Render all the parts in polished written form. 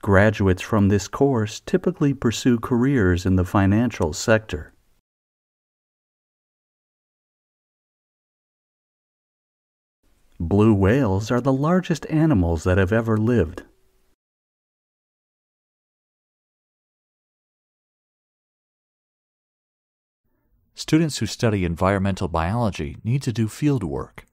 Graduates from this course typically pursue careers in the financial sector. Blue whales are the largest animals that have ever lived. Students who study environmental biology need to do field work.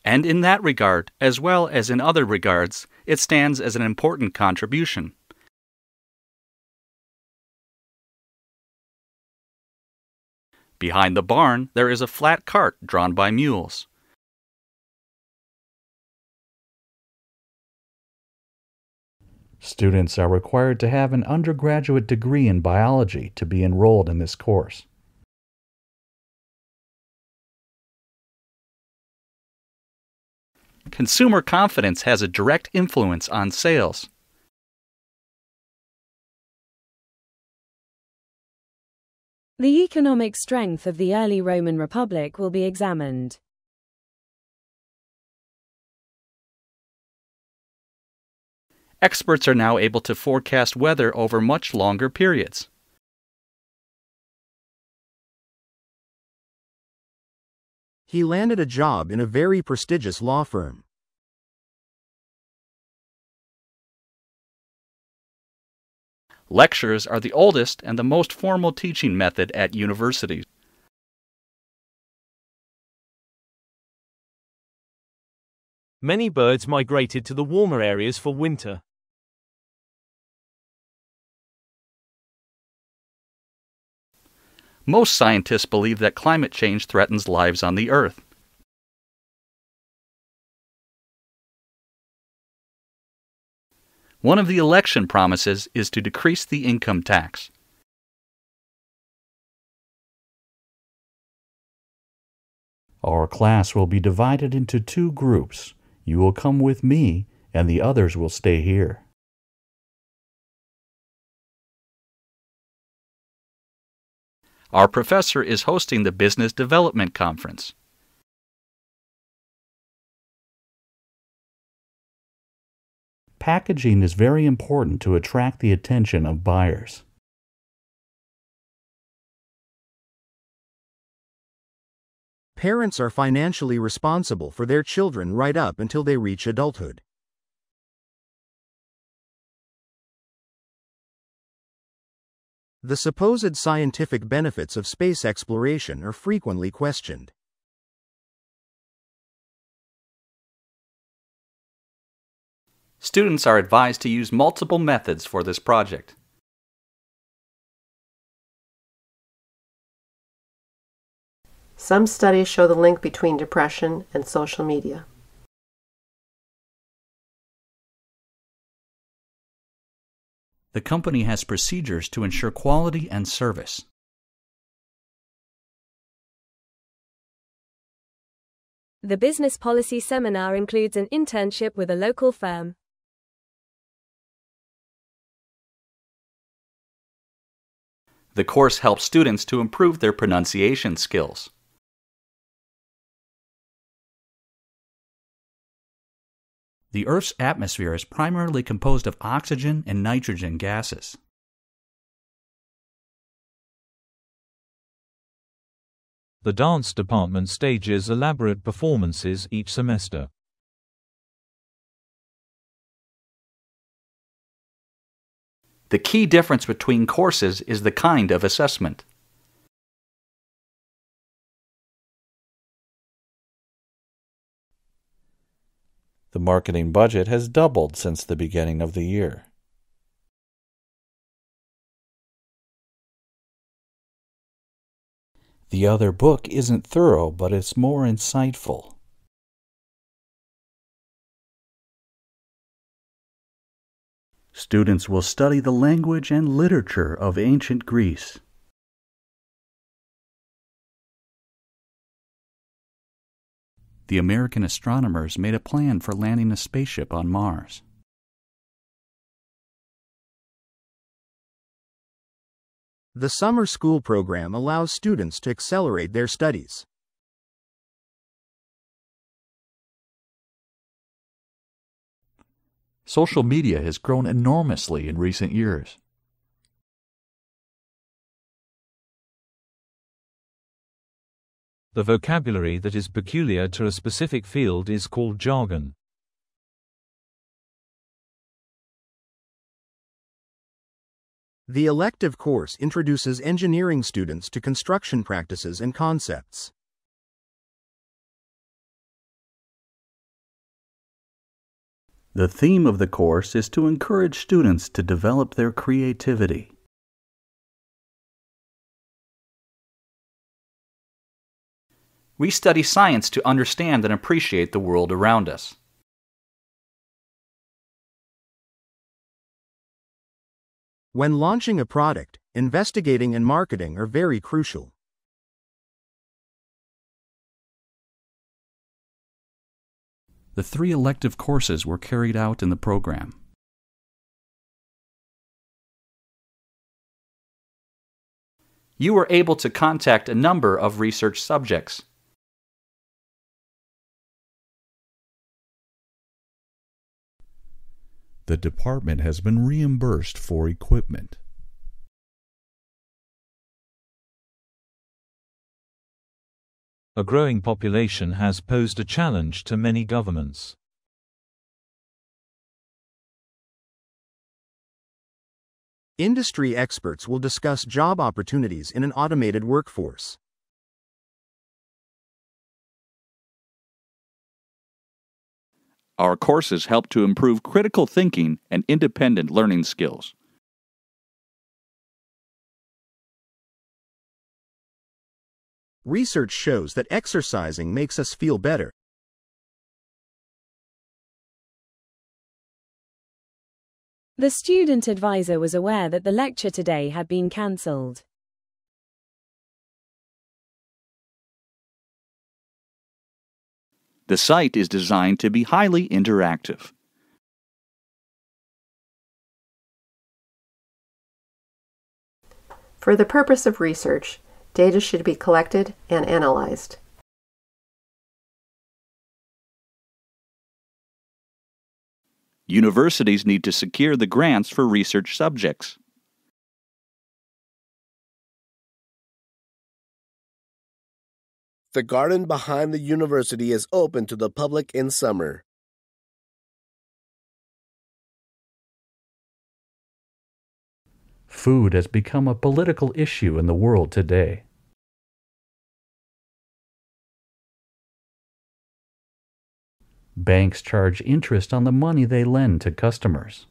And in that regard, as well as in other regards, it stands as an important contribution. Behind the barn, there is a flat cart drawn by mules. Students are required to have an undergraduate degree in biology to be enrolled in this course. Consumer confidence has a direct influence on sales. The economic strength of the early Roman Republic will be examined. Experts are now able to forecast weather over much longer periods. He landed a job in a very prestigious law firm. Lectures are the oldest and the most formal teaching method at universities. Many birds migrated to the warmer areas for winter. Most scientists believe that climate change threatens lives on the Earth. One of the election promises is to decrease the income tax. Our class will be divided into 2 groups. You will come with me, and the others will stay here. Our professor is hosting the Business Development Conference. Packaging is very important to attract the attention of buyers. Parents are financially responsible for their children right up until they reach adulthood. The supposed scientific benefits of space exploration are frequently questioned. Students are advised to use multiple methods for this project. Some studies show the link between depression and social media. The company has procedures to ensure quality and service. The business policy seminar includes an internship with a local firm. The course helps students to improve their pronunciation skills. The Earth's atmosphere is primarily composed of oxygen and nitrogen gases. The dance department stages elaborate performances each semester. The key difference between courses is the kind of assessment. The marketing budget has doubled since the beginning of the year. The other book isn't thorough, but it's more insightful. Students will study the language and literature of ancient Greece. The American astronomers made a plan for landing a spaceship on Mars. The summer school program allows students to accelerate their studies. Social media has grown enormously in recent years. The vocabulary that is peculiar to a specific field is called jargon. The elective course introduces engineering students to construction practices and concepts. The theme of the course is to encourage students to develop their creativity. We study science to understand and appreciate the world around us. When launching a product, investigating and marketing are very crucial. The 3 elective courses were carried out in the program. You were able to contact a number of research subjects. The department has been reimbursed for equipment. A growing population has posed a challenge to many governments. Industry experts will discuss job opportunities in an automated workforce. Our courses help to improve critical thinking and independent learning skills. Research shows that exercising makes us feel better. The student advisor was aware that the lecture today had been cancelled. The site is designed to be highly interactive. For the purpose of research, data should be collected and analyzed. Universities need to secure the grants for research subjects. The garden behind the university is open to the public in summer. Food has become a political issue in the world today. Banks charge interest on the money they lend to customers.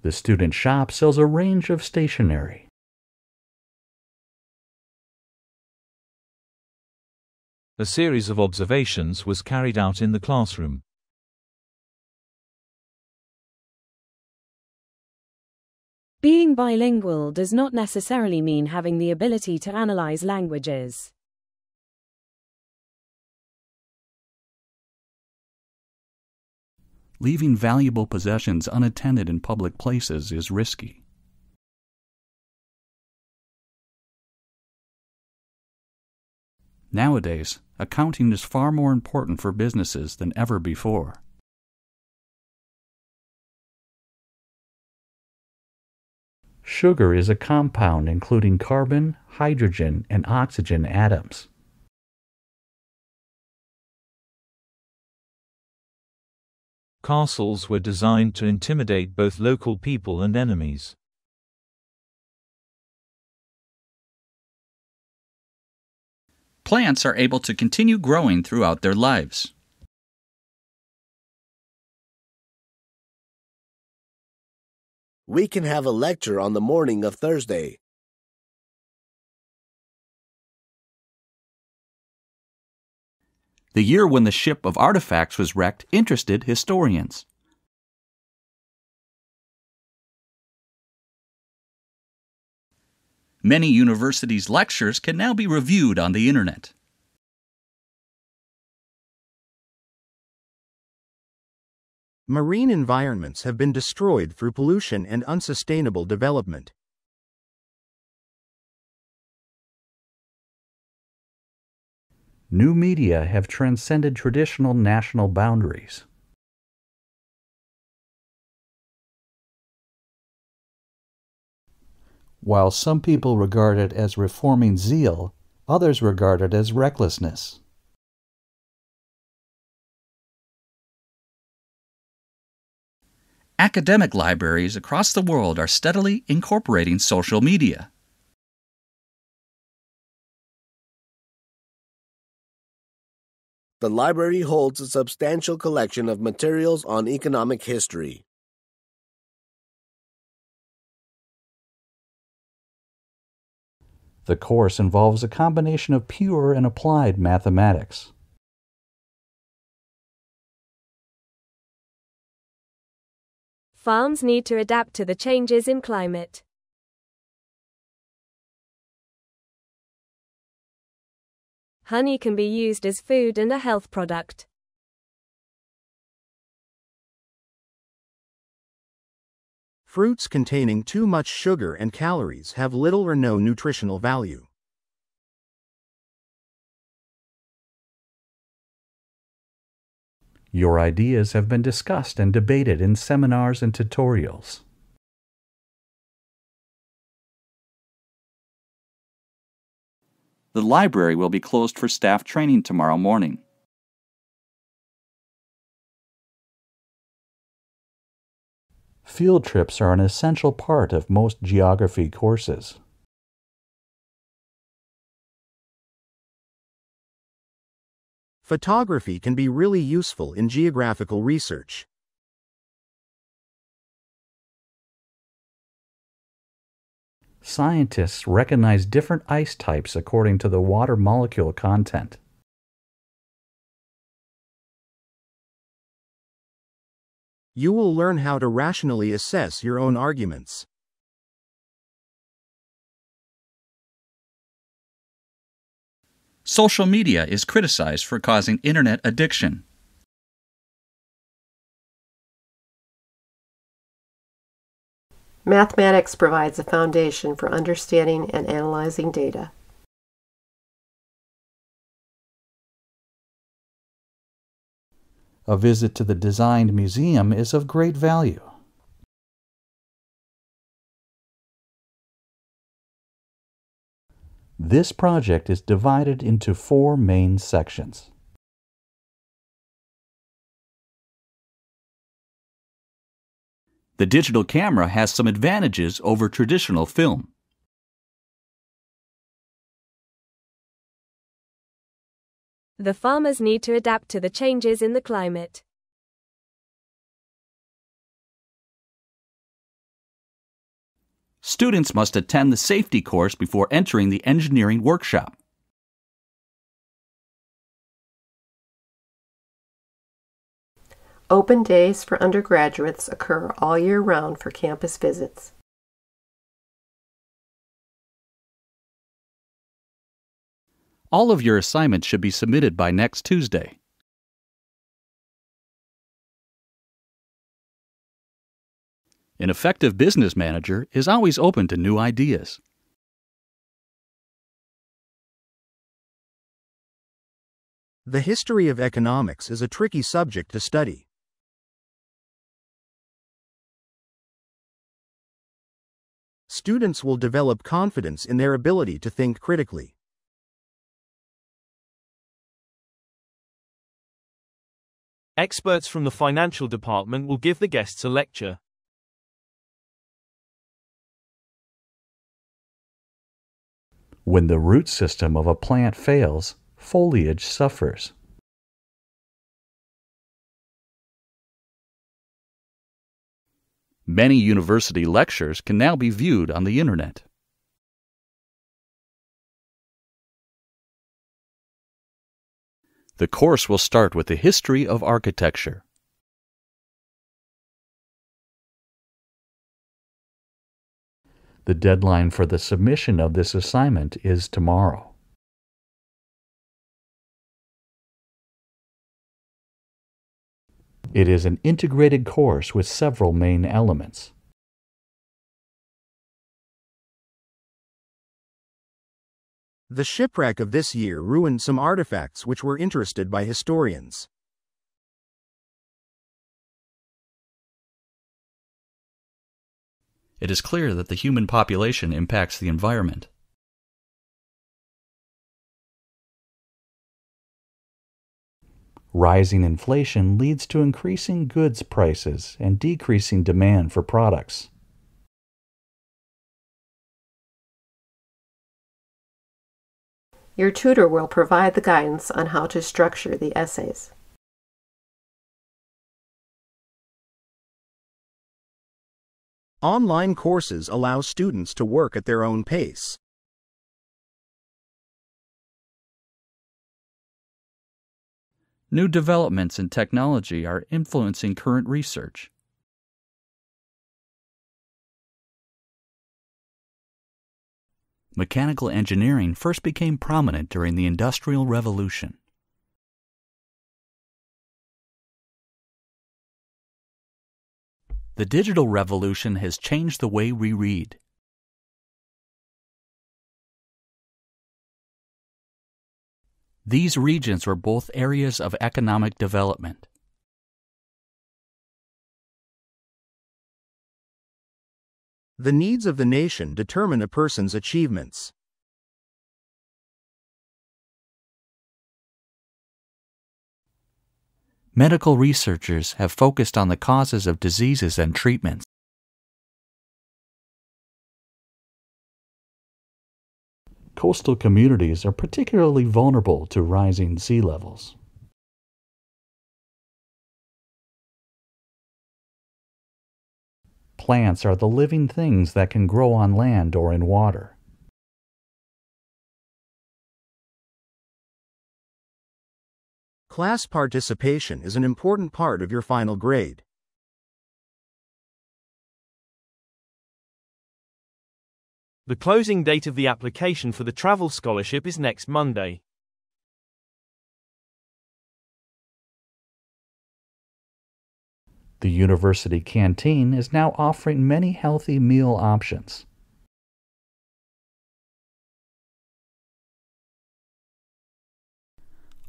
The student shop sells a range of stationery. A series of observations was carried out in the classroom. Being bilingual does not necessarily mean having the ability to analyze languages. Leaving valuable possessions unattended in public places is risky. Nowadays, accounting is far more important for businesses than ever before. Sugar is a compound including carbon, hydrogen, and oxygen atoms. Castles were designed to intimidate both local people and enemies. Plants are able to continue growing throughout their lives. We can have a lecture on the morning of Thursday. The year when the ship of artifacts was wrecked interested historians. Many universities' lectures can now be reviewed on the Internet. Marine environments have been destroyed through pollution and unsustainable development. New media have transcended traditional national boundaries. While some people regard it as reforming zeal, others regard it as recklessness. Academic libraries across the world are steadily incorporating social media. The library holds a substantial collection of materials on economic history. The course involves a combination of pure and applied mathematics. Farms need to adapt to the changes in climate. Honey can be used as food and a health product. Fruits containing too much sugar and calories have little or no nutritional value. Your ideas have been discussed and debated in seminars and tutorials. The library will be closed for staff training tomorrow morning. Field trips are an essential part of most geography courses. Photography can be really useful in geographical research. Scientists recognize different ice types according to the water molecule content. You will learn how to rationally assess your own arguments. Social media is criticized for causing internet addiction. Mathematics provides a foundation for understanding and analyzing data. A visit to the designed museum is of great value. This project is divided into 4 main sections. The digital camera has some advantages over traditional film. The farmers need to adapt to the changes in the climate. Students must attend the safety course before entering the engineering workshop. Open days for undergraduates occur all year round for campus visits. All of your assignments should be submitted by next Tuesday. An effective business manager is always open to new ideas. The history of economics is a tricky subject to study. Students will develop confidence in their ability to think critically. Experts from the financial department will give the guests a lecture. When the root system of a plant fails, foliage suffers. Many university lectures can now be viewed on the Internet. The course will start with the history of architecture. The deadline for the submission of this assignment is tomorrow. It is an integrated course with several main elements. The shipwreck of this year ruined some artifacts which were interested by historians. It is clear that the human population impacts the environment. Rising inflation leads to increasing goods prices and decreasing demand for products. Your tutor will provide the guidance on how to structure the essays. Online courses allow students to work at their own pace. New developments in technology are influencing current research. Mechanical engineering first became prominent during the Industrial Revolution. The digital revolution has changed the way we read. These regions were both areas of economic development. The needs of the nation determine a person's achievements. Medical researchers have focused on the causes of diseases and treatments. Coastal communities are particularly vulnerable to rising sea levels. Plants are the living things that can grow on land or in water. Class participation is an important part of your final grade. The closing date of the application for the travel scholarship is next Monday. The university canteen is now offering many healthy meal options.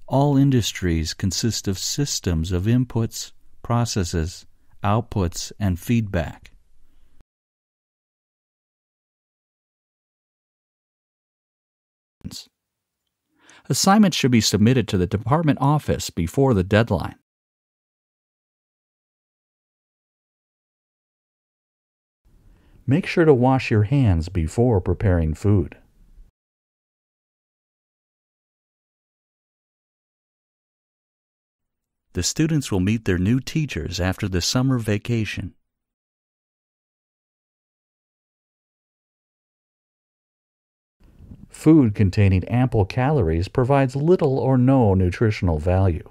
All industries consist of systems of inputs, processes, outputs, and feedback. Assignments should be submitted to the department office before the deadline. Make sure to wash your hands before preparing food. The students will meet their new teachers after the summer vacation. Food containing ample calories provides little or no nutritional value.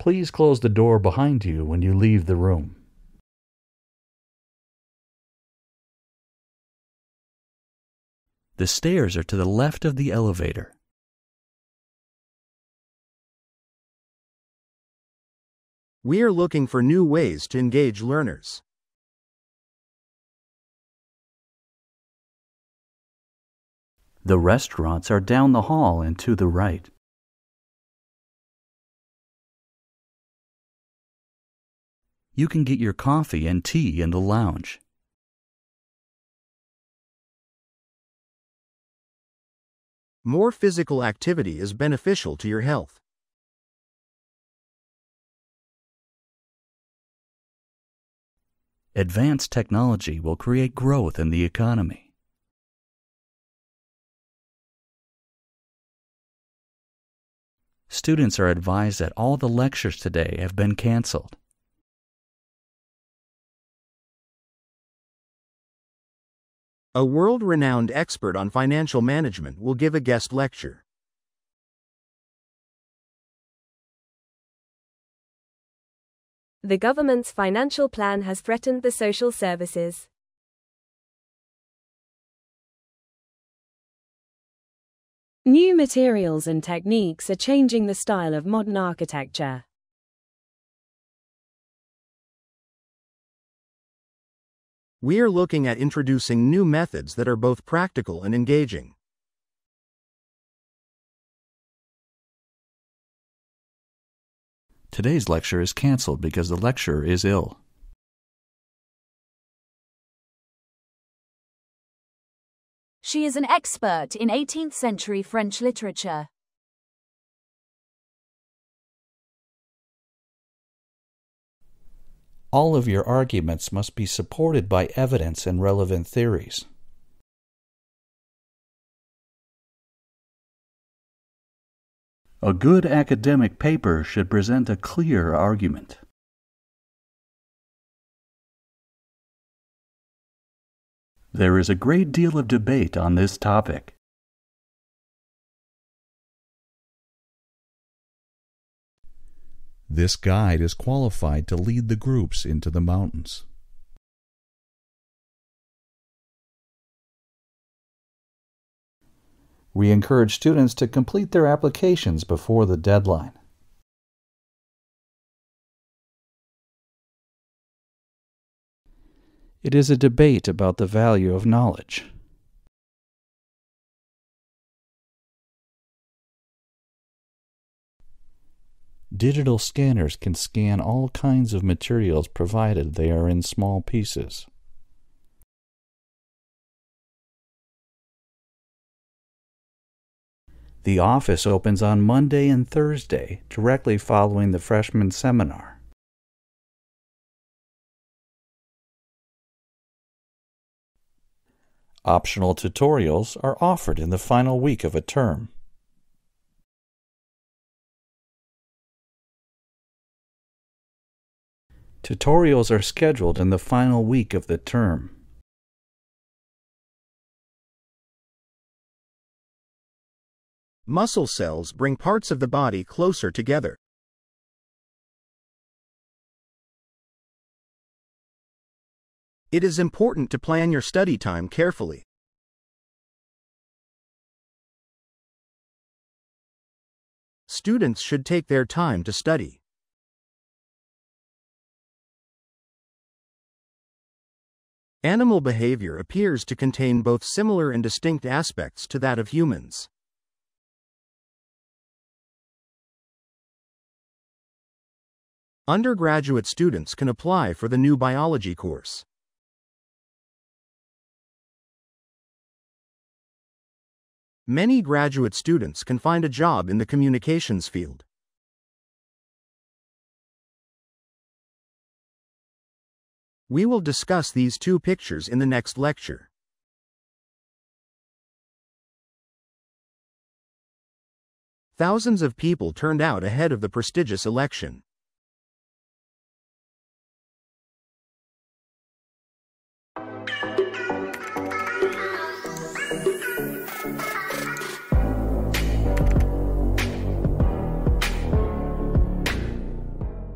Please close the door behind you when you leave the room. The stairs are to the left of the elevator. We are looking for new ways to engage learners. The restaurants are down the hall and to the right. You can get your coffee and tea in the lounge. More physical activity is beneficial to your health. Advanced technology will create growth in the economy. Students are advised that all the lectures today have been canceled. A world-renowned expert on financial management will give a guest lecture. The government's financial plan has threatened the social services. New materials and techniques are changing the style of modern architecture. We are looking at introducing new methods that are both practical and engaging. Today's lecture is canceled because the lecturer is ill. She is an expert in 18th century French literature. All of your arguments must be supported by evidence and relevant theories. A good academic paper should present a clear argument. There is a great deal of debate on this topic. This guide is qualified to lead the groups into the mountains. We encourage students to complete their applications before the deadline. It is a debate about the value of knowledge. Digital scanners can scan all kinds of materials provided they are in small pieces. The office opens on Monday and Thursday, directly following the freshman seminar. Optional tutorials are offered in the final week of a term. Tutorials are scheduled in the final week of the term. Muscle cells bring parts of the body closer together. It is important to plan your study time carefully. Students should take their time to study. Animal behavior appears to contain both similar and distinct aspects to that of humans. Undergraduate students can apply for the new biology course. Many graduate students can find a job in the communications field. We will discuss these two pictures in the next lecture. Thousands of people turned out ahead of the prestigious election.